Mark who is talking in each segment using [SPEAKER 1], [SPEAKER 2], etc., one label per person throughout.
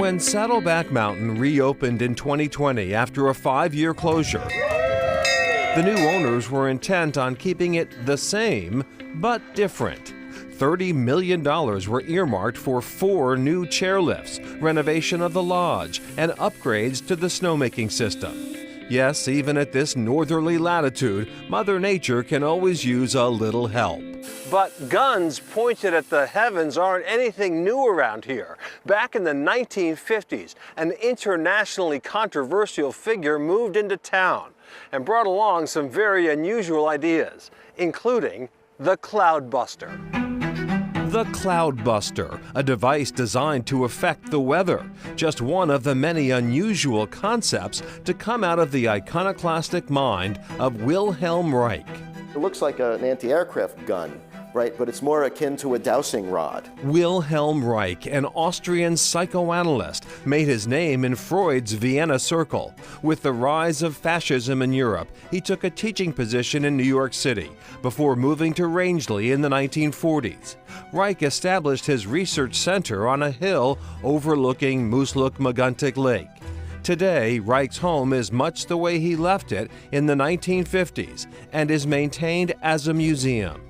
[SPEAKER 1] When Saddleback Mountain reopened in 2020 after a 5-year closure, the new owners were intent on keeping it the same, but different. $30 million were earmarked for 4 new chairlifts, renovation of the lodge, and upgrades to the snowmaking system. Yes, even at this northerly latitude, Mother Nature can always use a little help. But guns pointed at the heavens aren't anything new around here. Back in the 1950s, an internationally controversial figure moved into town and brought along some very unusual ideas, including the Cloudbuster. The Cloudbuster, a device designed to affect the weather, just one of the many unusual concepts to come out of the iconoclastic mind of Wilhelm Reich.
[SPEAKER 2] It looks like an anti-aircraft gun, right? But it's more akin to a dowsing rod.
[SPEAKER 1] Wilhelm Reich, an Austrian psychoanalyst, made his name in Freud's Vienna Circle. With the rise of fascism in Europe, he took a teaching position in New York City before moving to Rangeley in the 1940s. Reich established his research center on a hill overlooking Moosluk-Maguntic Lake. Today, Reich's home is much the way he left it in the 1950s and is maintained as a museum.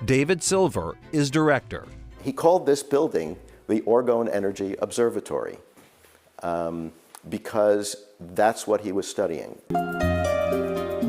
[SPEAKER 1] David Silver is director.
[SPEAKER 2] He called this building the Orgone Energy Observatory because that's what he was studying.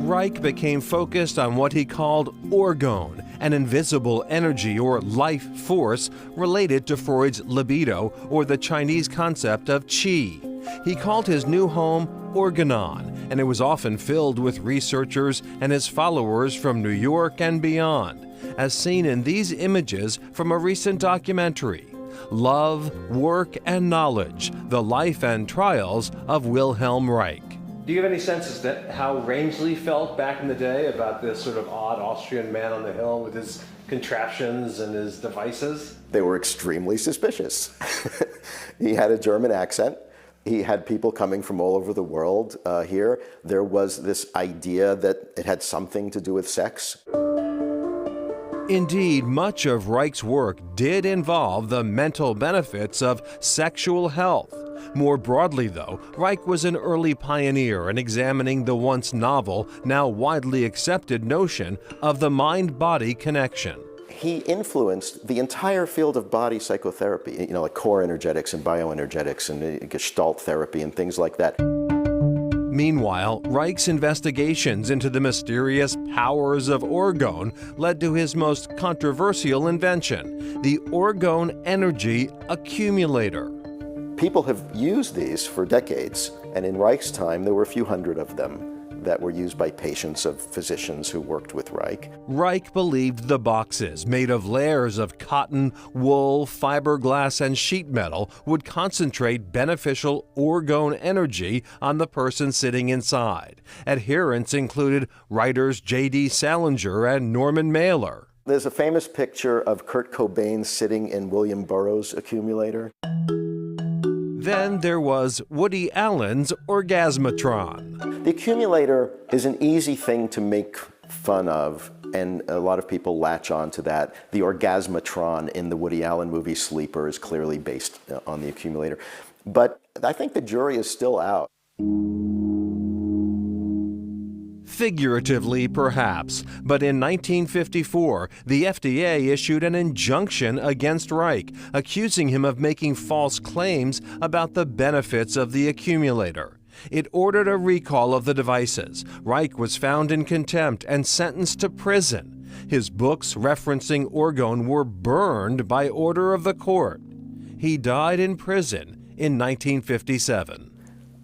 [SPEAKER 1] Reich became focused on what he called orgone, an invisible energy or life force related to Freud's libido or the Chinese concept of qi. He called his new home Organon, and it was often filled with researchers and his followers from New York and beyond, as seen in these images from a recent documentary, Love, Work, and Knowledge, The Life and Trials of Wilhelm Reich. Do you have any sense as to how Rangeley felt back in the day about this sort of odd Austrian man on the hill with his contraptions and his devices?
[SPEAKER 2] They were extremely suspicious. He had a German accent. He had people coming from all over the world here. There was this idea that it had something to do with sex.
[SPEAKER 1] Indeed, much of Reich's work did involve the mental benefits of sexual health. More broadly, though, Reich was an early pioneer in examining the once novel, now widely accepted notion of the mind-body connection.
[SPEAKER 2] He influenced the entire field of body psychotherapy, like core energetics and bioenergetics and gestalt therapy and things like that.
[SPEAKER 1] Meanwhile, Reich's investigations into the mysterious powers of orgone led to his most controversial invention, the Orgone energy accumulator.
[SPEAKER 2] People have used these for decades, and in Reich's time there were a few hundred of them that were used by patients of physicians who worked with Reich.
[SPEAKER 1] Reich believed the boxes, made of layers of cotton, wool, fiberglass, and sheet metal, would concentrate beneficial orgone energy on the person sitting inside. Adherents included writers J.D. Salinger and Norman Mailer.
[SPEAKER 2] There's a famous picture of Kurt Cobain sitting in William Burroughs' accumulator.
[SPEAKER 1] Then there was Woody Allen's Orgasmatron.
[SPEAKER 2] The accumulator is an easy thing to make fun of, and a lot of people latch on to that. The Orgasmatron in the Woody Allen movie Sleeper is clearly based on the accumulator. But I think the jury is still out.
[SPEAKER 1] Figuratively, perhaps, but in 1954, the FDA issued an injunction against Reich, accusing him of making false claims about the benefits of the accumulator. It ordered a recall of the devices. Reich was found in contempt and sentenced to prison. His books referencing orgone were burned by order of the court. He died in prison in 1957.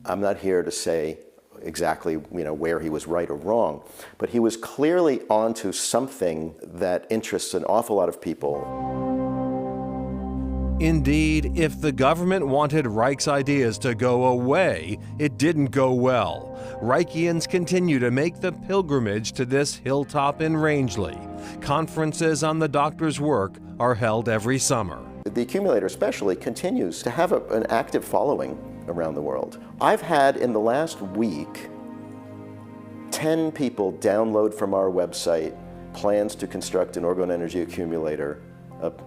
[SPEAKER 2] I'm not here to say exactly where he was right or wrong, but he was clearly onto something that interests an awful lot of people.
[SPEAKER 1] Indeed, if the government wanted Reich's ideas to go away, it didn't go well. Reichians continue to make the pilgrimage to this hilltop in Rangeley. Conferences on the doctor's work are held every summer.
[SPEAKER 2] The accumulator especially continues to have an active following around the world. I've had in the last week 10 people download from our website plans to construct an orgone energy accumulator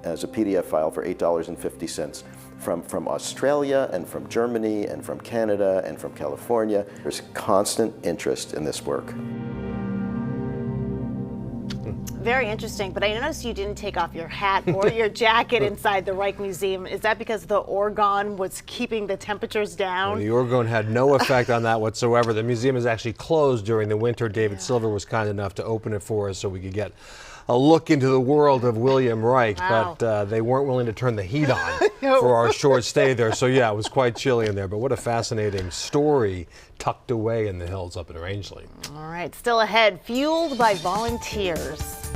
[SPEAKER 2] as a PDF file for $8.50 from Australia and from Germany and from Canada and from California. There's constant interest in this work.
[SPEAKER 3] Very interesting, but I noticed you didn't take off your hat or your jacket inside the Reich Museum. Is that because the Orgone was keeping the temperatures down?
[SPEAKER 4] The Orgone had no effect on that whatsoever. The museum is actually closed during the winter. David Silver was kind enough to open it for us so we could get a look into the world of William Reich,
[SPEAKER 3] wow.
[SPEAKER 4] but they weren't willing to turn the heat on for our short stay there. So yeah, it was quite chilly in there, but what a fascinating story tucked away in the hills up in Rangeley.
[SPEAKER 3] All right, still ahead, fueled by volunteers.